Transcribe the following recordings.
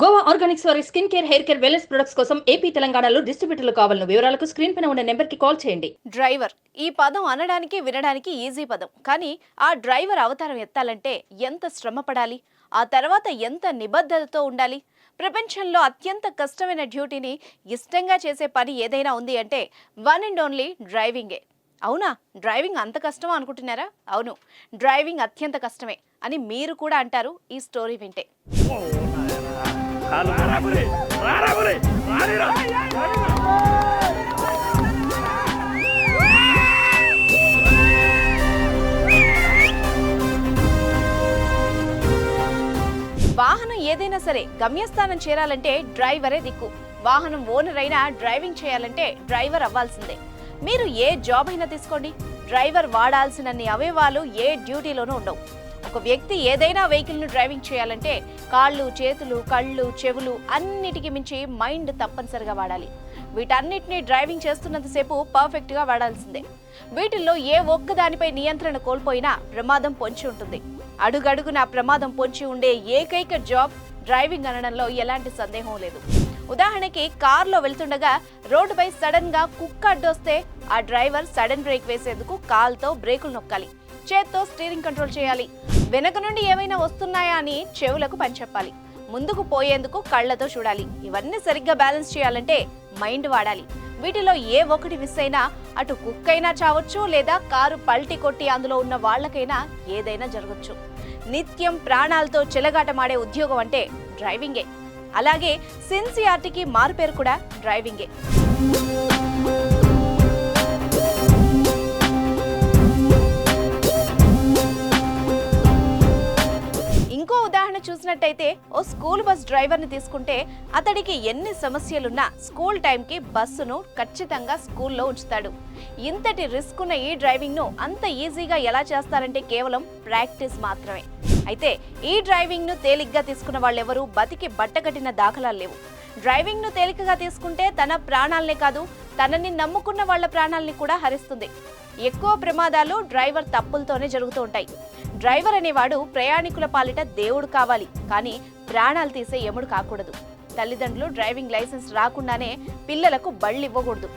Goa Organics వారి skin care, hair care, wellness products కోసం AP, తెలంగాణలో డిస్ట్రిబ్యూటర్లు కావాలను వివరాలకు స్క్రీన్ పైన ఉన్న నెంబర్కి కాల్ చేయండి. డ్రైవర్ ఈ పదం అనడానికి వినడానికి ఈజీ పదం, కానీ ఆ డ్రైవర్ అవతారం ఎత్తాలంటే ఎంత శ్రమ పడాలి, ఆ తర్వాత ఎంత నిబద్ధతతో ఉండాలి. ప్రపంచంలో అత్యంత కష్టమైన డ్యూటీని ఇష్టంగా చేసే పని ఏదైనా ఉంది అంటే వన్ అండ్ ఓన్లీ డ్రైవింగే. అవునా? డ్రైవింగ్ అంత కష్టమా అనుకుంటున్నారా? అవును, డ్రైవింగ్ అత్యంత కష్టమే అని మీరు కూడా అంటారు ఈ స్టోరీ వింటే. వాహనం ఏదైనా సరే గమ్యస్థానం చేరాలంటే డ్రైవరే దిక్కు. వాహనం ఓనర్ అయినా డ్రైవింగ్ చేయాలంటే డ్రైవర్ అవ్వాల్సిందే. మీరు ఏ జాబ్ అయినా తీసుకోండి, డ్రైవర్ వాడాల్సినన్ని అవయవాలు ఏ డ్యూటీలోనూ ఉండవు. ఒక వ్యక్తి ఏదైనా వెహికల్ ను డ్రైవింగ్ చేయాలంటే కాళ్ళు, చేతులు, కళ్ళు, చెవులు అన్నిటికీ మించి మైండ్ తప్పనిసరిగా వాడాలి. వీటన్నిటిని డ్రైవింగ్ చేస్తున్నంతసేపు పర్ఫెక్ట్ గా వాడాల్సిందే. వీటిల్లో ఏ ఒక్కదానిపై నియంత్రణ కోల్పోయినా ప్రమాదం పొంచి ఉంటుంది. అడుగడుగునా ప్రమాదం పొంచి ఉండే ఏకైక జాబ్ డ్రైవింగ్ అనడంలో ఎలాంటి సందేహం లేదు. ఉదాహరణకి కార్లో వెళ్తుండగా రోడ్డుపై సడన్ గా కుక్క అడ్డొస్తే ఆ డ్రైవర్ సడన్ బ్రేక్ వేసేందుకు కాల్తో బ్రేకులు నొక్కాలి, చేత్తో స్టీరింగ్ కంట్రోల్ చేయాలి. వెనక నుండి ఏమైనా వస్తున్నాయా అని చెవులకు పని చెప్పాలి, ముందుకు పోయేందుకు కళ్లతో చూడాలి. ఇవన్నీ సరిగ్గా బ్యాలెన్స్ చేయాలంటే మైండ్ వాడాలి. వీటిలో ఏ ఒకటి మిస్ అయినా అటు కుక్కైనా చావచ్చు, లేదా కారు పల్టీ కొట్టి అందులో ఉన్న వాళ్లకైనా ఏదైనా జరగచ్చు. నిత్యం ప్రాణాలతో చెలగాటమాడే ఉద్యోగం అంటే డ్రైవింగే. అలాగే సిన్సియారిటీకి మారుపేరు కూడా డ్రైవింగే. ఇంకో ఉదాహరణ చూసినట్టయితే ఓ స్కూల్ బస్ డ్రైవర్ ని తీసుకుంటే అతడికి ఎన్ని సమస్యలున్నా స్కూల్ టైంకి బస్సును ఖచ్చితంగా స్కూల్లో ఉంచుతాడు. ఇంతటి రిస్క్ ఉన్న ఈ డ్రైవింగ్ ను అంత ఈజీగా ఎలా చేస్తారంటే కేవలం ప్రాక్టీస్ మాత్రమే. అయితే ఈ డ్రైవింగ్ ను తేలిగ్గా తీసుకున్న వాళ్ళెవరూ బతికి బట్టకట్టిన దాఖలాలు లేవు. డ్రైవింగ్ ను తేలికగా తీసుకుంటే తన ప్రాణాలనే కాదు, తనని నమ్ముకున్న వాళ్ళ ప్రాణాలని కూడా హరిస్తుంది. ఎక్కువ ప్రమాదాలు డ్రైవర్ తప్పులతోనే జరుగుతూ ఉంటాయి. డ్రైవర్ అనేవాడు ప్రయాణికుల పాలిట దేవుడు కావాలి, కానీ ప్రాణాలు తీసే యముడు కాకూడదు. తల్లిదండ్రులు డ్రైవింగ్ లైసెన్స్ రాకుండానే పిల్లలకు బళ్ళు ఇవ్వకూడదు.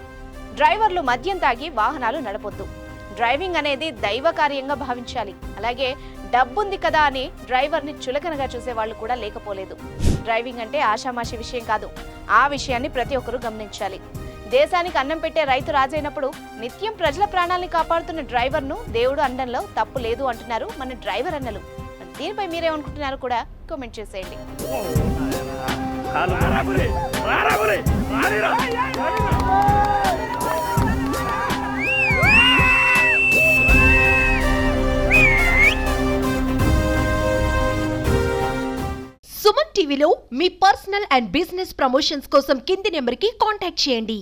డ్రైవర్లు మద్యం తాగి వాహనాలు నడపొద్దు. డ్రైవింగ్ అనేది దైవ కార్యంగా భావించాలి. అలాగే డబ్బుంది కదా అని డ్రైవర్ని చులకనగా చూసే వాళ్ళు కూడా లేకపోలేదు. డ్రైవింగ్ అంటే ఆషామాషి విషయం కాదు. ఆ విషయాన్ని ప్రతి ఒక్కరూ గమనించాలి. దేశానికి అన్నం పెట్టే రైతు రాజైనప్పుడు నిత్యం ప్రజల ప్రాణాలని కాపాడుతున్న డ్రైవర్ను దేవుడు అనడంలో తప్పు లేదు అంటున్నారు మన డ్రైవర్ అన్నలు. దీనిపై మీరేమనుకుంటున్నారు కూడా కామెంట్ చేసేయండి. సుమన్ టీవీలో మీ పర్సనల్ అండ్ బిజినెస్ ప్రమోషన్స్ కోసం కింది నెంబర్కి కాంటాక్ట్ చేయండి.